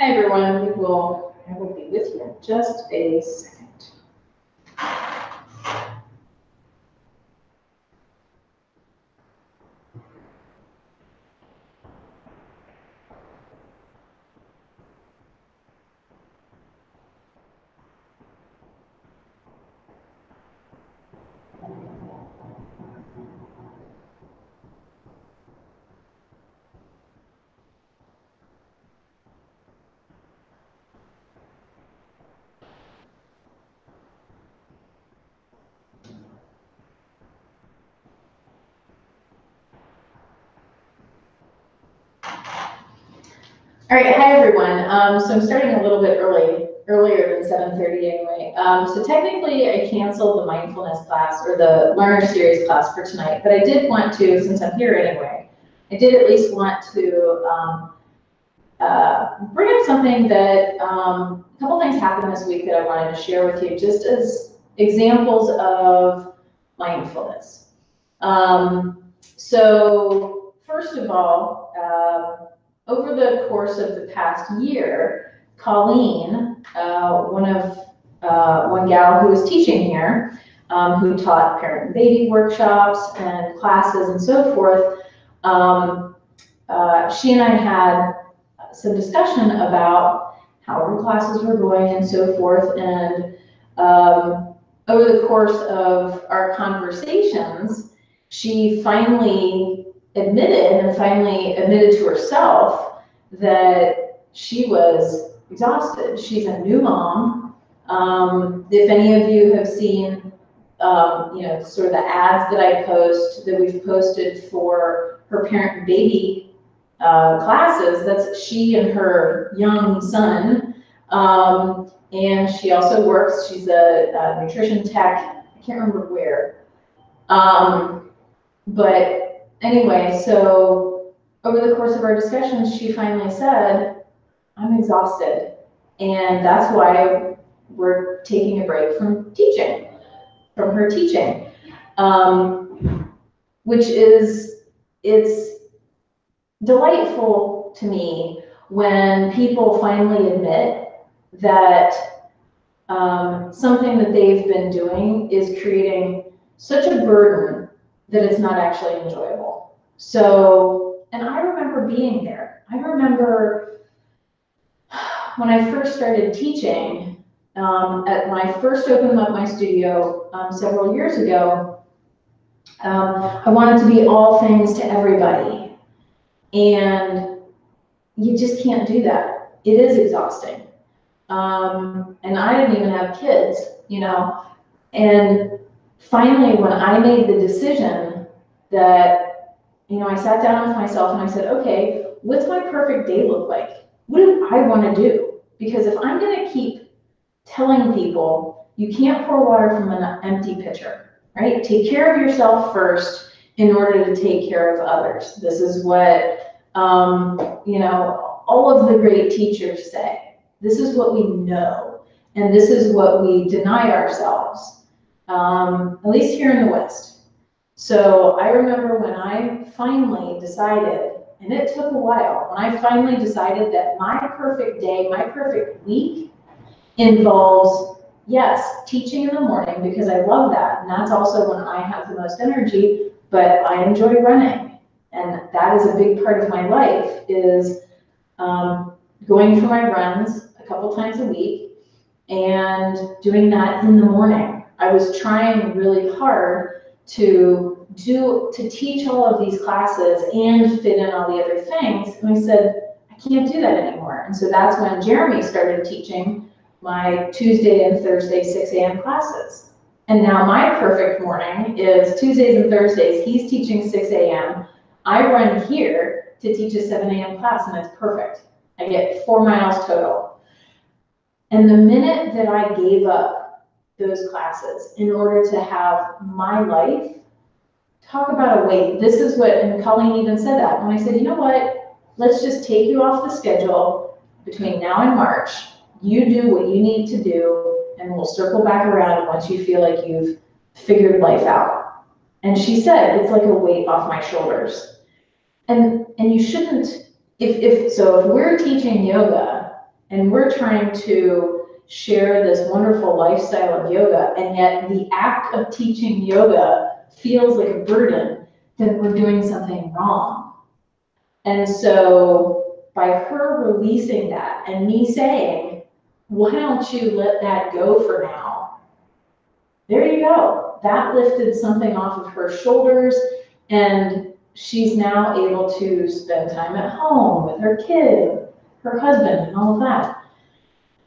Hi everyone, I will be with you in just a second. All right, hi everyone. So I'm starting a little bit earlier than 7:30 anyway. So technically I canceled the mindfulness class or the learner series class for tonight, but I did want to, since I'm here anyway, I did at least want to bring up something that, a couple things happened this week that I wanted to share with you just as examples of mindfulness. So first of all, over the course of the past year, Colleen, one gal who was teaching here, who taught parent and baby workshops and classes and so forth, she and I had some discussion about how her classes were going and so forth. And over the course of our conversations, she finally admitted to herself that she was exhausted. She's a new mom. If any of you have seen, sort of the ads that we've posted for her parent and baby classes, that's she and her young son. And she also works, she's a nutrition tech, I can't remember where. But anyway, so over the course of our discussions, she finally said, I'm exhausted. And that's why we're taking a break from her teaching. Which is, it's delightful to me when people finally admit that something that they've been doing is creating such a burden that it's not actually enjoyable. So, and I remember being there. I remember when I first started teaching, when I first opened up my studio several years ago, I wanted to be all things to everybody. And you just can't do that. It is exhausting. And I didn't even have kids, and finally, when I made the decision that, I sat down with myself and I said, okay, what's my perfect day look like? What do I want to do? Because if I'm going to keep telling people you can't pour water from an empty pitcher, right? Take care of yourself first in order to take care of others. This is what, all of the great teachers say. This is what we know, and this is what we deny ourselves, at least here in the West. So I remember when I finally decided, and it took a while, when I finally decided that my perfect day, my perfect week involves, yes, teaching in the morning because I love that, and that's also when I have the most energy, but I enjoy running, and that is a big part of my life, is going for my runs a couple times a week and doing that in the morning. I was trying really hard to teach all of these classes and fit in all the other things. And I said, I can't do that anymore. And so that's when Jeremy started teaching my Tuesday and Thursday 6 a.m. classes. And now my perfect morning is Tuesdays and Thursdays. He's teaching 6 a.m. I run here to teach a 7 a.m. class, and it's perfect. I get 4 miles total. And the minute that I gave up those classes in order to have my life, talk about a weight. This is what, and Colleen even said that, when I said, you know what, let's just take you off the schedule between now and March. You do what you need to do, and we'll circle back around once you feel like you've figured life out. And she said, it's like a weight off my shoulders. And you shouldn't, if we're teaching yoga, And we're trying to share this wonderful lifestyle of yoga, and yet the act of teaching yoga feels like a burden, then we're doing something wrong. And so by her releasing that and me saying, why don't you let that go for now? There you go. That lifted something off of her shoulders, and she's now able to spend time at home with her kid, her husband, and all of that.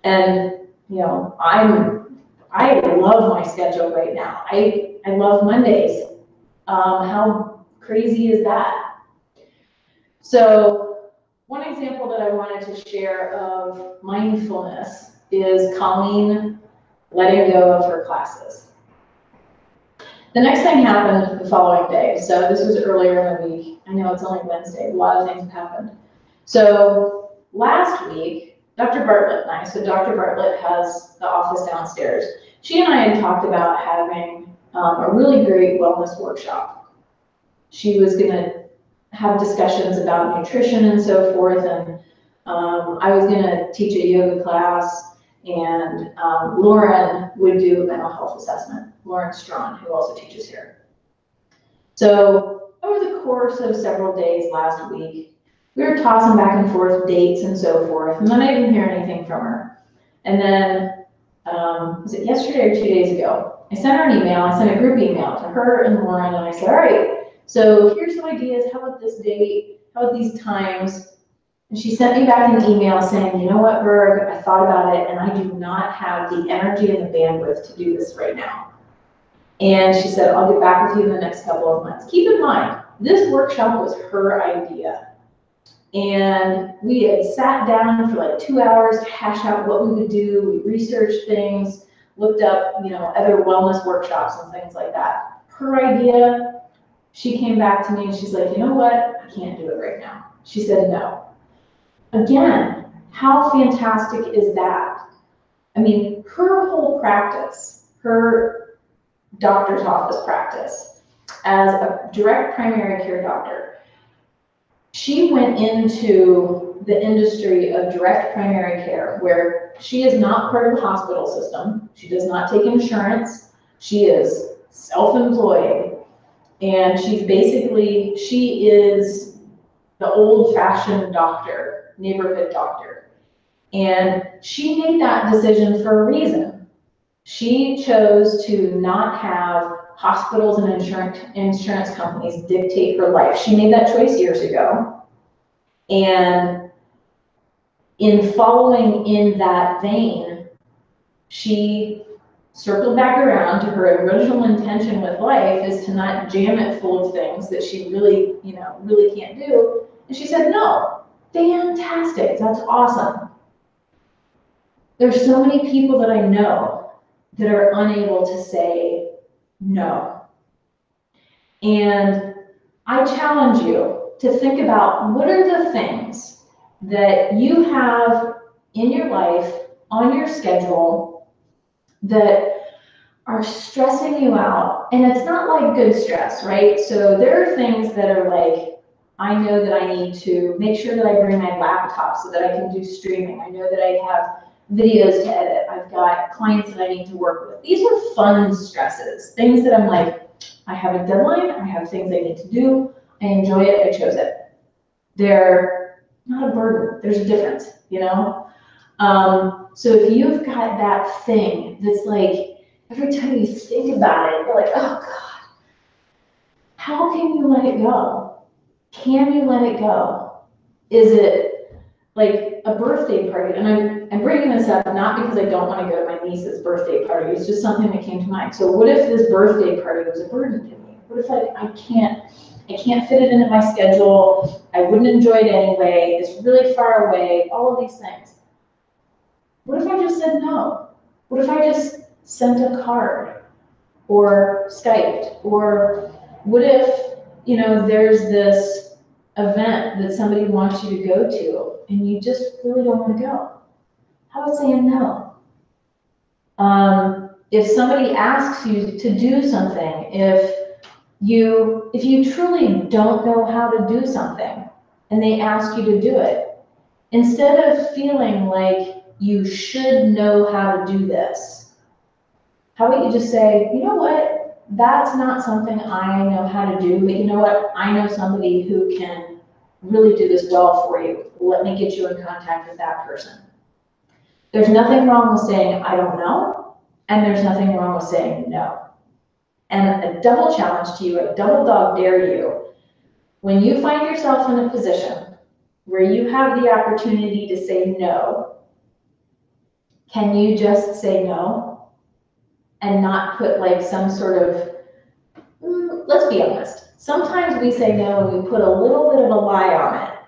And, you know, I love my schedule right now. I love Mondays. How crazy is that? So one example that I wanted to share of mindfulness is Colleen letting go of her classes. The next thing happened the following day. So this was earlier in the week. I know it's only Wednesday. A lot of things have happened. So last week, Dr. Bartlett and I, so Dr. Bartlett has the office downstairs. She and I had talked about having a really great wellness workshop. She was going to have discussions about nutrition and so forth, and I was going to teach a yoga class, and Lauren would do a mental health assessment, Lauren Strawn, who also teaches here. So over the course of several days last week, we were tossing back and forth dates and so forth, and then I didn't hear anything from her. And then, was it yesterday or 2 days ago? I sent her an email, I sent a group email to her and Lauren, and I said, all right, so here's some ideas, how about this date, how about these times? And she sent me back an email saying, you know what, Berg, I thought about it, and I do not have the energy and the bandwidth to do this right now. And she said, I'll get back with you in the next couple of months. Keep in mind, this workshop was her idea. And we had sat down for like 2 hours to hash out what we would do. We researched things, looked up, you know, other wellness workshops and things like that. Her idea, she came back to me and she's like, you know what? I can't do it right now. She said no. Again, how fantastic is that? I mean, her whole practice, her doctor's office practice, as a direct primary care doctor, she went into the industry of direct primary care where she is not part of the hospital system. She does not take insurance. She is self-employed. And she is the old-fashioned doctor, neighborhood doctor. And she made that decision for a reason. She chose to not have hospitals and insurance companies dictate her life. She made that choice years ago. And in following in that vein, she circled back around to her original intention with life is to not jam it full of things that she really, really can't do. And she said, no, fantastic, that's awesome. There's so many people that I know that are unable to say no. And I challenge you to think about what are the things that you have in your life, on your schedule, that are stressing you out. And it's not like good stress, right? So there are things that are like, I know that I need to make sure that I bring my laptop so that I can do streaming. I know that I have videos to edit. I've got clients that I need to work with. These are fun stresses, things that I'm like, I have a deadline, I have things I need to do, I enjoy it, I chose it. They're not a burden, there's a difference, So if you've got that thing that's like, every time you think about it, you're like, oh God, how can you let it go? Can you let it go? Is it like a birthday party? And I'm bringing this up not because I don't want to go to my niece's birthday party. It's just something that came to mind. So what if this birthday party was a burden to me? What if I can't fit it into my schedule? I wouldn't enjoy it anyway. It's really far away. All of these things. What if I just said no? What if I just sent a card or Skyped? Or what if, there's this event that somebody wants you to go to and you just really don't want to go? How about saying no? If somebody asks you to do something, if you truly don't know how to do something and they ask you to do it, instead of feeling like you should know how to do this, how about you just say, you know what, that's not something I know how to do, but you know what, I know somebody who can really do this well for you. Let me get you in contact with that person. There's nothing wrong with saying, I don't know, and there's nothing wrong with saying no. And a double challenge to you, a double dog dare you, when you find yourself in a position where you have the opportunity to say no, can you just say no and not put like some sort of, let's be honest, sometimes we say no and we put a little bit of a lie on it.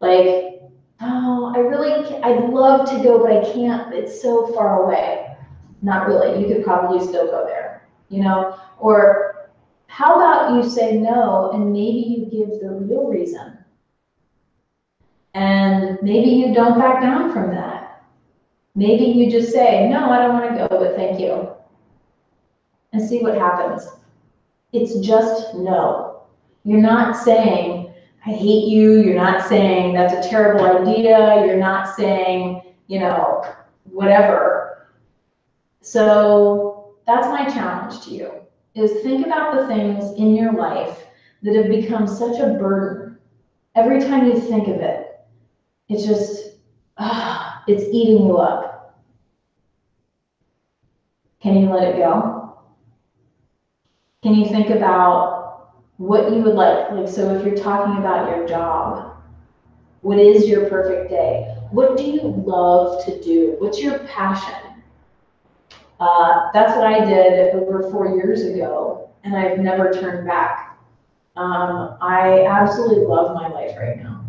Like, oh, I'd love to go, but I can't, it's so far away. Not really, you could probably still go there, you know? Or how about you say no and maybe you give the real reason? And maybe you don't back down from that. Maybe you just say, no, I don't want to go, but thank you. And see what happens. It's just no. You're not saying, I hate you. You're not saying that's a terrible idea. You're not saying, you know, whatever. So that's my challenge to you, is think about the things in your life that have become such a burden. Every time you think of it, it's just, it's eating you up. Can you let it go? Can you think about what you would like? So if you're talking about your job, what is your perfect day? What do you love to do? What's your passion? That's what I did over 4 years ago, and I've never turned back. I absolutely love my life right now.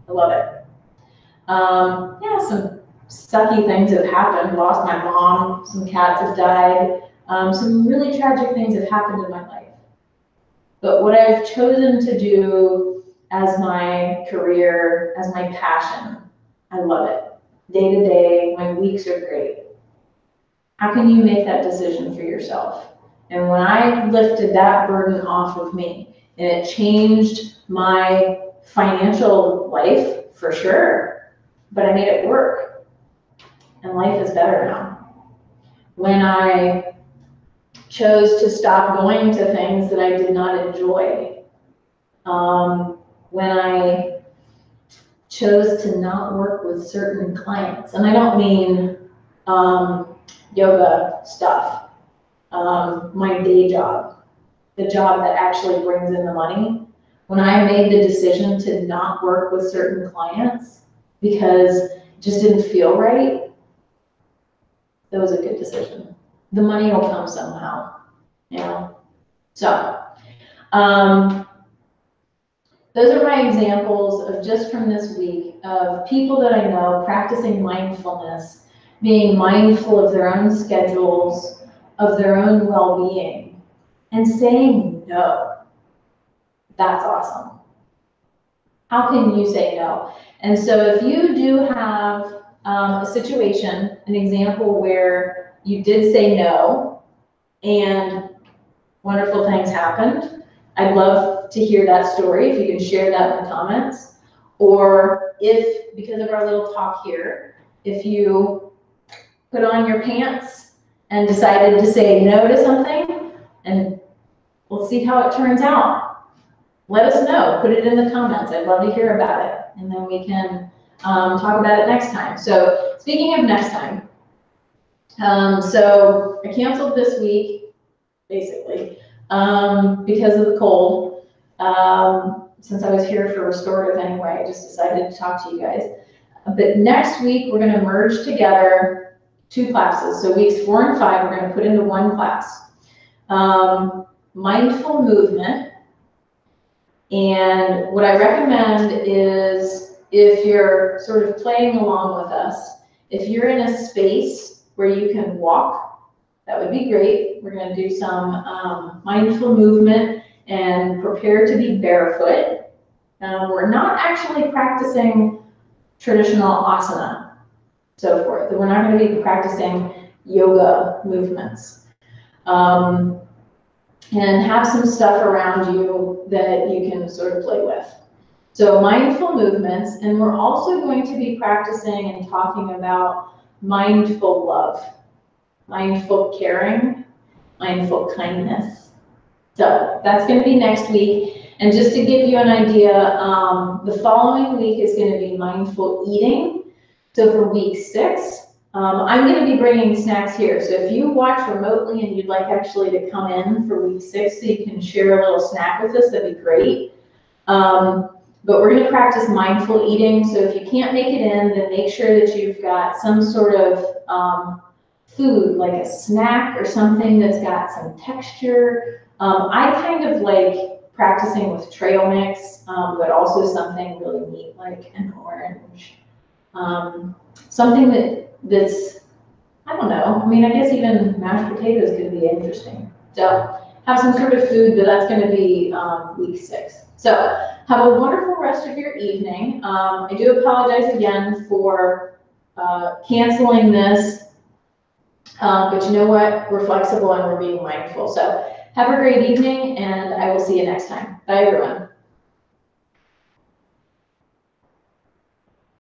I love it. Yeah, some sucky things have happened. Lost my mom, some cats have died. Some really tragic things have happened in my life. But what I've chosen to do as my career, as my passion, I love it. Day to day, my weeks are great. How can you make that decision for yourself? And when I lifted that burden off of me, and it changed my financial life for sure, but I made it work, and life is better now. When I chose to stop going to things that I did not enjoy, when I chose to not work with certain clients, and I don't mean yoga stuff, my day job, the job that actually brings in the money, when I made the decision to not work with certain clients because it just didn't feel right, that was a good decision. The money will come somehow, you know? So, those are my examples of just from this week of people that I know practicing mindfulness, being mindful of their own schedules, of their own well-being, and saying no. That's awesome. How can you say no? And so if you do have a situation, an example where you did say no and wonderful things happened, I'd love to hear that story, if you can share that in the comments. Or if, because of our little talk here, if you put on your pants and decided to say no to something, and we'll see how it turns out. Let us know, put it in the comments. I'd love to hear about it. And then we can talk about it next time. So speaking of next time, so I canceled this week, basically, because of the cold. Since I was here for restorative anyway, I just decided to talk to you guys. But next week, we're gonna merge together 2 classes. So weeks 4 and 5, we're gonna put into 1 class. Mindful movement. And what I recommend is, if you're sort of playing along with us, if you're in a space where you can walk, that would be great. We're going to do some mindful movement and prepare to be barefoot. We're not actually practicing traditional asana, so forth. We're not going to be practicing yoga movements. And have some stuff around you that you can sort of play with. So mindful movements, and we're also going to be practicing and talking about mindful love, mindful caring, mindful kindness. So that's going to be next week. And just to give you an idea, the following week is going to be mindful eating. So for week 6, I'm going to be bringing snacks here. So if you watch remotely and you'd like actually to come in for week 6 so you can share a little snack with us, that'd be great. But we're going to practice mindful eating. So if you can't make it in, then make sure that you've got some sort of food, like a snack or something that's got some texture. I kind of like practicing with trail mix, but also something really neat like an orange. Something that's, I don't know, I mean, I guess even mashed potatoes could be interesting. So have some sort of food, but that's going to be week 6. So have a wonderful rest of your evening. I do apologize again for canceling this, but you know what? We're flexible and we're being mindful. So have a great evening, and I will see you next time. Bye, everyone.